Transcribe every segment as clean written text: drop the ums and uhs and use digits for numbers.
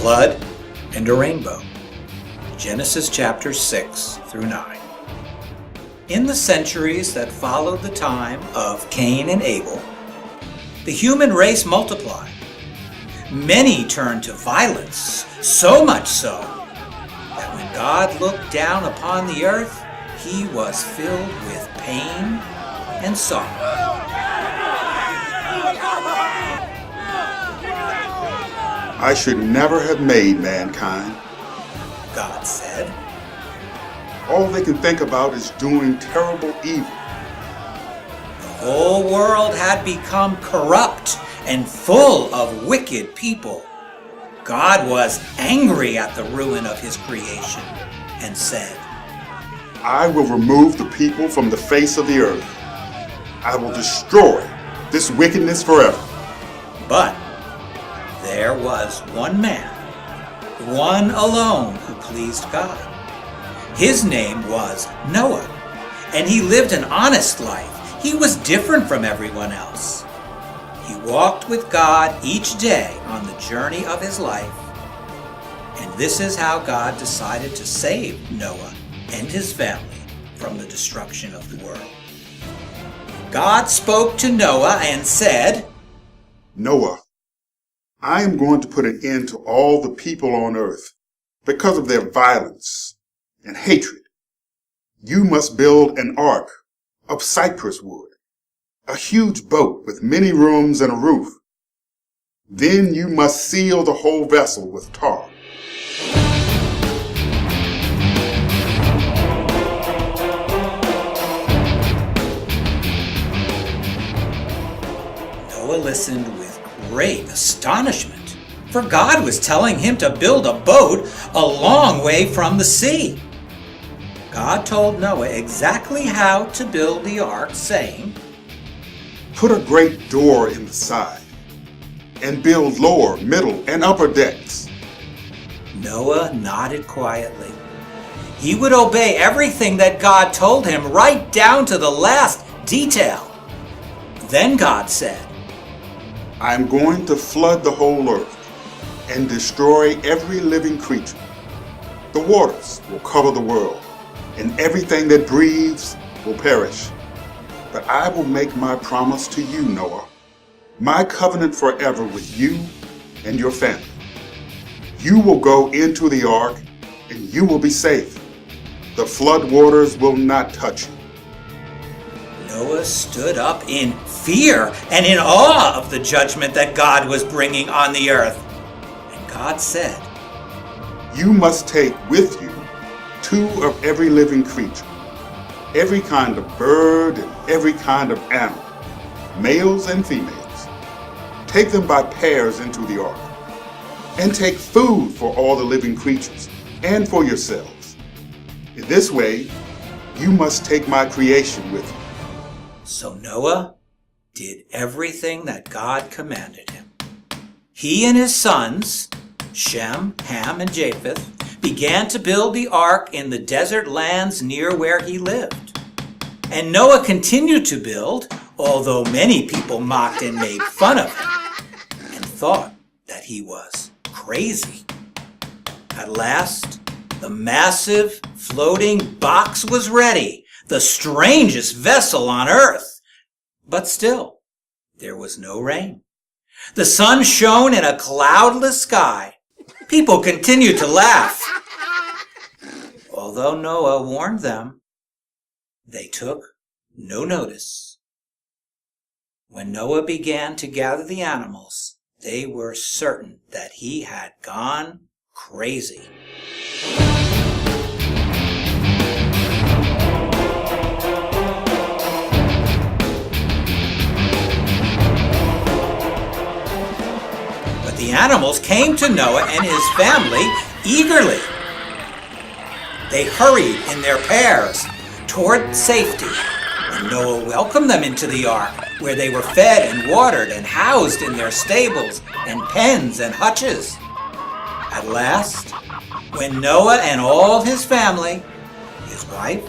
flood, and a rainbow. Genesis chapters 6 through 9. In the centuries that followed the time of Cain and Abel, the human race multiplied. Many turned to violence, so much so that when God looked down upon the earth, he was filled with pain and sorrow. I should never have made mankind, God said. All they can think about is doing terrible evil. The whole world had become corrupt and full of wicked people. God was angry at the ruin of his creation and said, I will remove the people from the face of the earth. I will destroy this wickedness forever. But there was one man, one alone, who pleased God. His name was Noah, and he lived an honest life. He was different from everyone else. He walked with God each day on the journey of his life. And this is how God decided to save Noah and his family from the destruction of the world. God spoke to Noah and said, Noah, I am going to put an end to all the people on earth because of their violence and hatred. You must build an ark of cypress wood, a huge boat with many rooms and a roof. Then you must seal the whole vessel with tar. Noah listened with great astonishment, for God was telling him to build a boat a long way from the sea. God told Noah exactly how to build the ark, saying, Put a great door in the side and build lower, middle, and upper decks. Noah nodded quietly. He would obey everything that God told him, right down to the last detail. Then God said, I am going to flood the whole earth and destroy every living creature. The waters will cover the world, and everything that breathes will perish. But I will make my promise to you, Noah, my covenant forever with you and your family. You will go into the ark, and you will be safe. The floodwaters will not touch you. Noah stood up in fear and in awe of the judgment that God was bringing on the earth. And God said, You must take with you 2 of every living creature, every kind of bird and every kind of animal, males and females. Take them by pairs into the ark, and take food for all the living creatures and for yourselves. In this way, you must take my creation with you. So Noah did everything that God commanded him. He and his sons, Shem, Ham, and Japheth, began to build the ark in the desert lands near where he lived. And Noah continued to build, although many people mocked and made fun of him and thought that he was crazy. At last, the massive floating box was ready, the strangest vessel on earth. But still, there was no rain. The sun shone in a cloudless sky. People continued to laugh. Although Noah warned them, they took no notice. When Noah began to gather the animals, they were certain that he had gone crazy. But the animals came to Noah and his family eagerly. They hurried in their pairs toward safety, and Noah welcomed them into the ark, where they were fed and watered and housed in their stables and pens and hutches. At last, when Noah and all his family, his wife,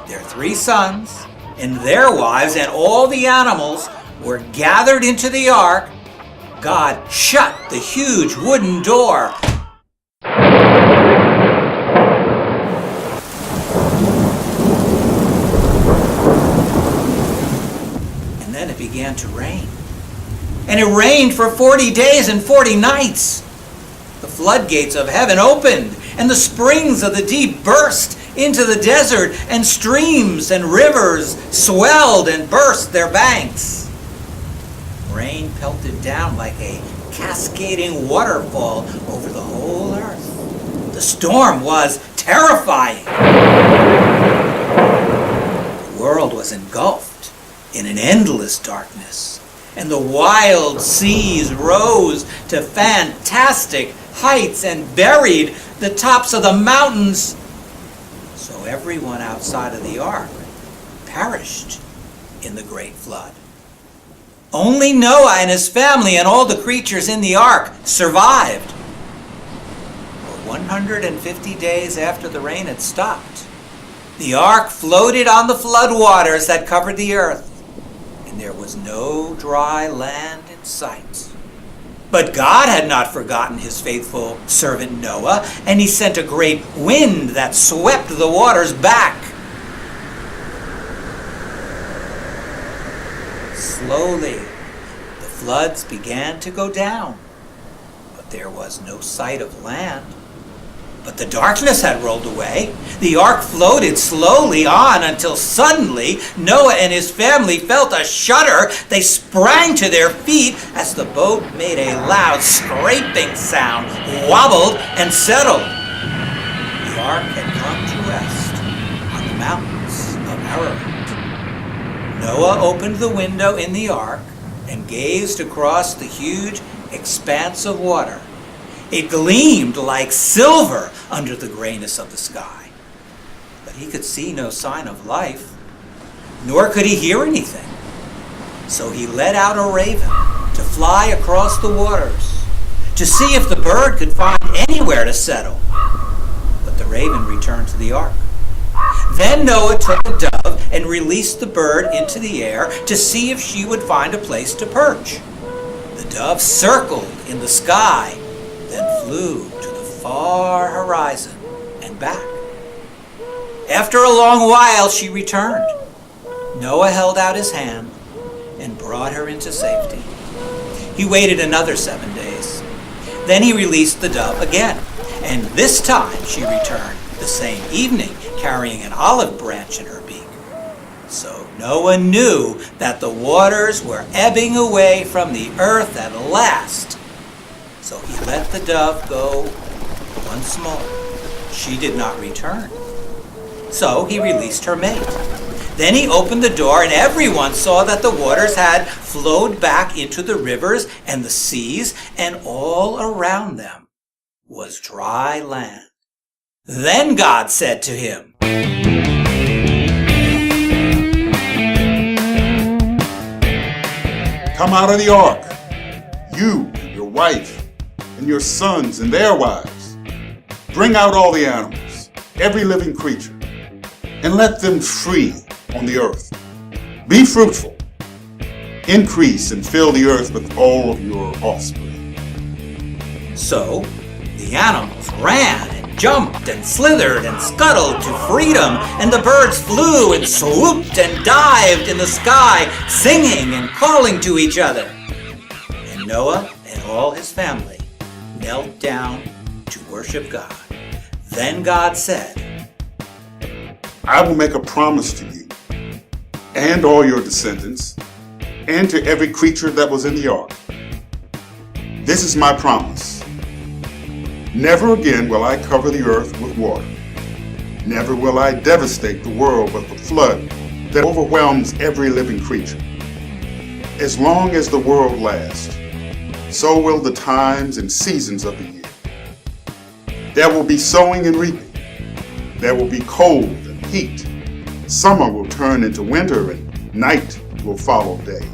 their 3 sons, and their wives, and all the animals were gathered into the ark, God shut the huge wooden door then it began to rain. And it rained for 40 days and 40 nights. The floodgates of heaven opened, and the springs of the deep burst into the desert, and streams and rivers swelled and burst their banks. Rain pelted down like a cascading waterfall over the whole earth. The storm was terrifying. The world was engulfed in an endless darkness, and the wild seas rose to fantastic heights and buried the tops of the mountains. So everyone outside of the ark perished in the great flood. Only Noah and his family and all the creatures in the ark survived. For 150 days after the rain had stopped, the ark floated on the floodwaters that covered the earth, and there was no dry land in sight. But God had not forgotten his faithful servant Noah, and he sent a great wind that swept the waters back. Slowly, the floods began to go down, but there was no sight of land. But the darkness had rolled away. The ark floated slowly on until suddenly Noah and his family felt a shudder. They sprang to their feet as the boat made a loud scraping sound, wobbled, and settled. The ark had come to rest on the mountains of Ararat. Noah opened the window in the ark and gazed across the huge expanse of water. It gleamed like silver under the grayness of the sky. But he could see no sign of life, nor could he hear anything. So he let out a raven to fly across the waters, to see if the bird could find anywhere to settle. But the raven returned to the ark. Then Noah took a dove and released the bird into the air to see if she would find a place to perch. The dove circled in the sky, then flew to the far horizon and back. After a long while, she returned. Noah held out his hand and brought her into safety. He waited another 7 days. Then he released the dove again, and this time she returned the same evening, carrying an olive branch in her beak. So Noah knew that the waters were ebbing away from the earth at last. So he let the dove go once more. She did not return. So he released her mate. Then he opened the door, and everyone saw that the waters had flowed back into the rivers and the seas, and all around them was dry land. Then God said to him, "Come out of the ark, you, your wife, and your sons and their wives. Bring out all the animals, every living creature, and let them free on the earth. Be fruitful, increase and fill the earth with all of your offspring." So the animals ran and jumped and slithered and scuttled to freedom, and the birds flew and swooped and dived in the sky, singing and calling to each other. And Noah and all his family knelt down to worship God. Then God said, "I will make a promise to you and all your descendants and to every creature that was in the ark. This is my promise. Never again will I cover the earth with water. Never will I devastate the world with a flood that overwhelms every living creature. As long as the world lasts, so will the times and seasons of the year. There will be sowing and reaping. There will be cold and heat. Summer will turn into winter, and night will follow day.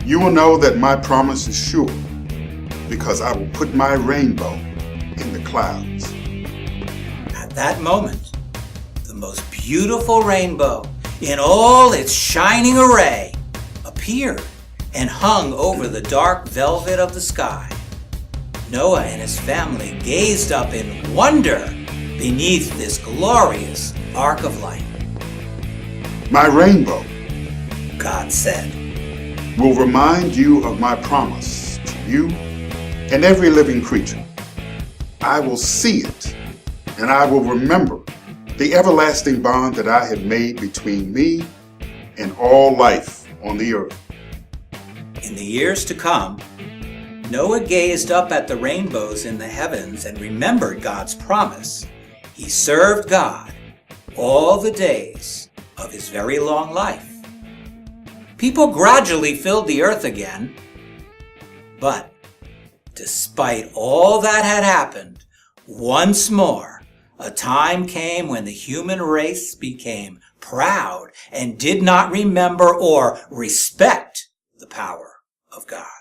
You will know that my promise is sure, because I will put my rainbow in the clouds." At that moment, the most beautiful rainbow in all its shining array appeared and hung over the dark velvet of the sky. Noah and his family gazed up in wonder beneath this glorious arc of light. "My rainbow," God said, will remind you of my promise to you and every living creature. I will see it, and I will remember the everlasting bond that I have made between me and all life on the earth. In the years to come, Noah gazed up at the rainbows in the heavens and remembered God's promise. He served God all the days of his very long life. People gradually filled the earth again, but despite all that had happened, once more a time came when the human race became proud and did not remember or respect the power of God.